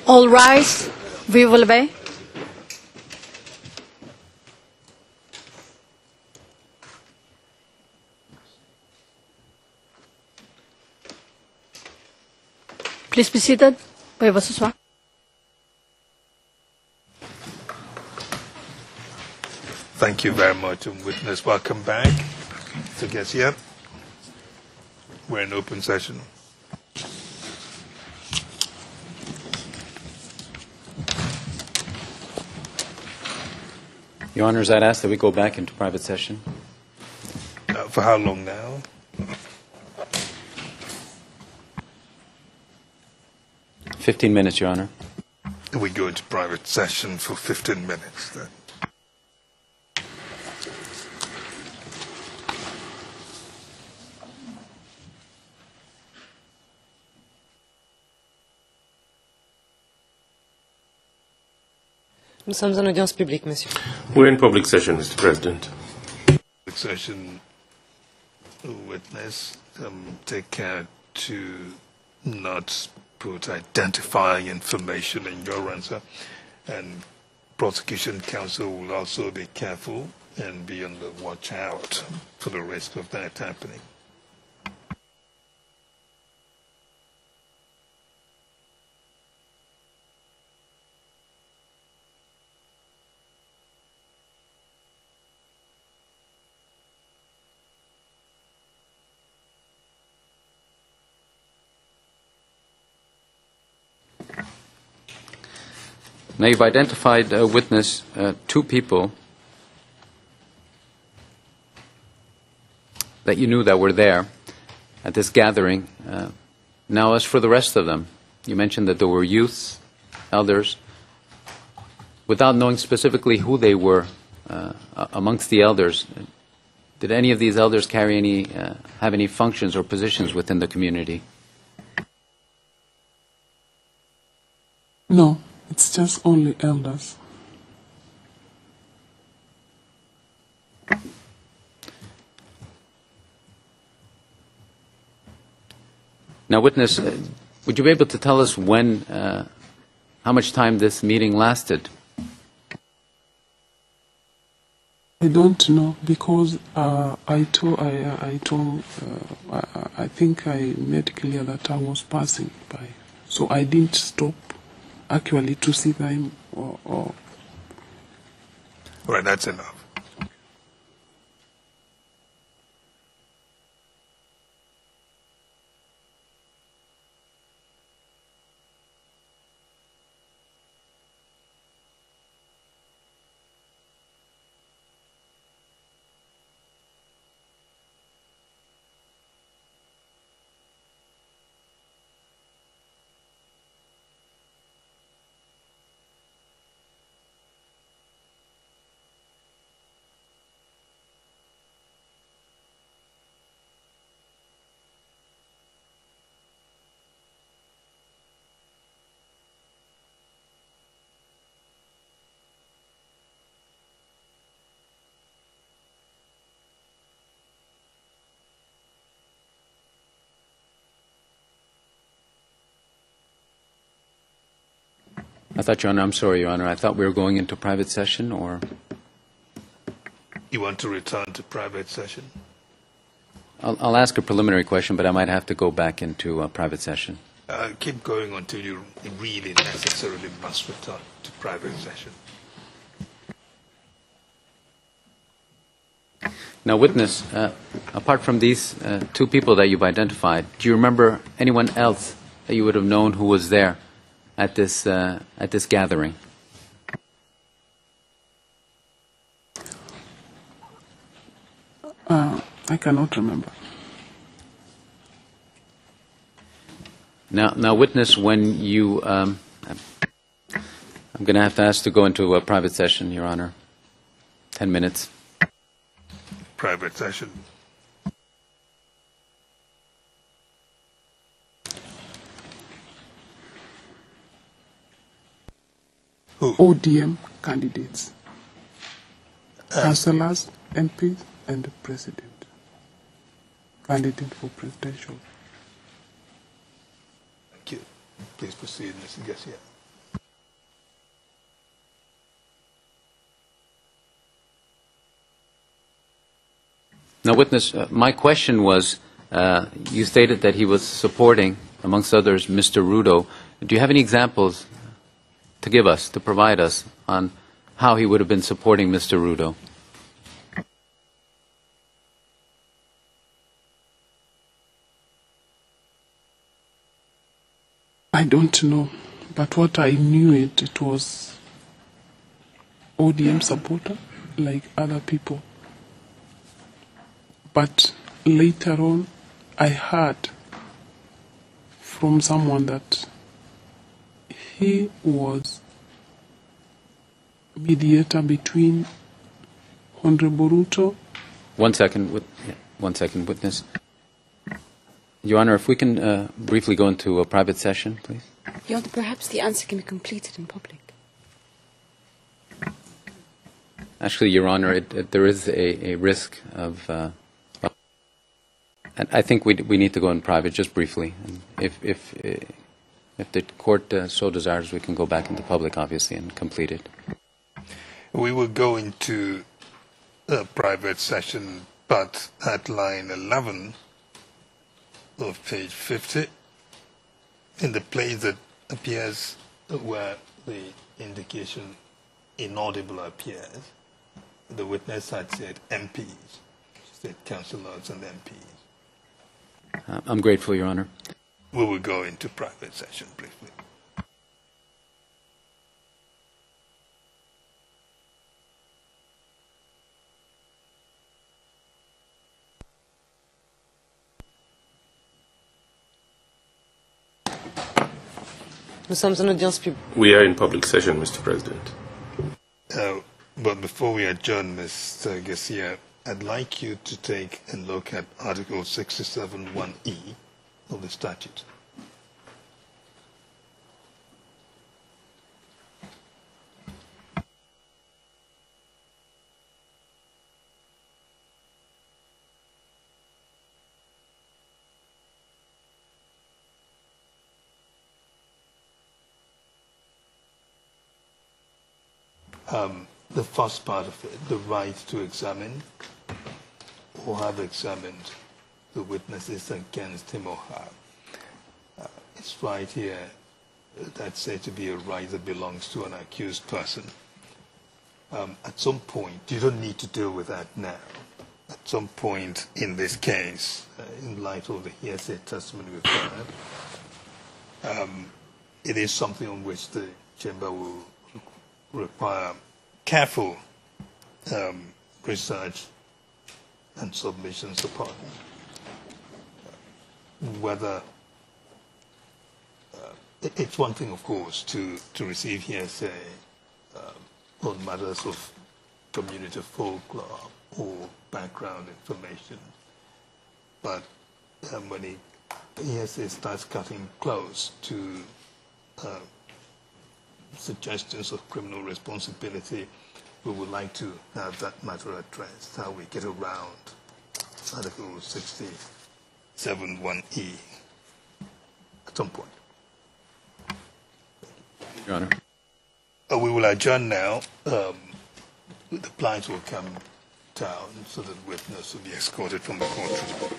All rise. We will obey. Please be seated. Thank you very much, witness. Welcome back to get here. We're in open session. Your Honors, I'd ask that we go back into private session. For how long now? "15 minutes, Your Honor." We go into private session for 15 minutes then. Nous sommes en audience publique, monsieur. We're in public session, Mr. President. Public session, witness, take care to not put identifying information in your answer, and prosecution counsel will also be careful and be on the watch out for the risk of that happening. Now, you've identified, witness, two people that you knew that were there at this gathering. Now, as for the rest of them, you mentioned that there were youths, elders. Without knowing specifically who they were amongst the elders, did any of these elders carry any, have any functions or positions within the community? No. It's just only elders. Now, witness, would you be able to tell us when, how much time this meeting lasted? I don't know because I think I made clear that I was passing by, so I didn't stop actually to see them or All right, that's enough. I thought, Your Honor, I'm sorry, Your Honor, I thought we were going into private session, or? You want to return to private session? I'll ask a preliminary question, but I might have to go back into private session. Keep going until you really necessarily must return to private session. Now, witness, apart from these two people that you've identified, do you remember anyone else that you would have known who was there at this gathering? I cannot remember. Now, witness, when you, I'm going to have to ask to go into a private session, Your Honor. 10 minutes. Private session. Who? ODM candidates, councillors, MPs, and the president. Candidate for presidential. Thank you. Please proceed, Mr. Garcia. Now, witness, my question was, you stated that he was supporting, amongst others, Mr. Ruto. Do you have any examples to give us, to provide us, on how he would have been supporting Mr. Ruto? I don't know, but what I knew it was ODM supporter, like other people. But later on, I heard from someone that he was mediator between Honorable Ruto. 1 second, 1 second, witness. Your Honor, if we can briefly go into a private session, please. Your Honor, perhaps the answer can be completed in public. Actually, Your Honor, there is a risk of... I think we need to go in private, just briefly. And if the court so desires, we can go back into public, obviously, and complete it. We will go into a private session, but at line 11 of page 50, in the place that appears where the indication inaudible appears, the witness had said MPs, said councillors and MPs. I'm grateful, Your Honor. We will go into private session briefly. Nous sommes en audience publique. We are in public session, Mr. President. But before we adjourn, Mr. Garcia, I'd like you to take a look at Article 67(1)(e) of the statute. The first part of it, the right to examine or have examined the witnesses against him or her. It's right here that's said to be a right that belongs to an accused person. At some point, you don't need to deal with that now. At some point in this case, in light of the hearsay testimony we've heard, it is something on which the chamber will require careful research and submissions upon whether it's one thing, of course, to receive hearsay on matters of community folklore or background information, but when hearsay starts cutting close to suggestions of criminal responsibility, we would like to have that matter addressed, how we get around Article 67(1)(e) at some point. Your Honor. We will adjourn now. The plight will come down so that witness will be escorted from the courtroom.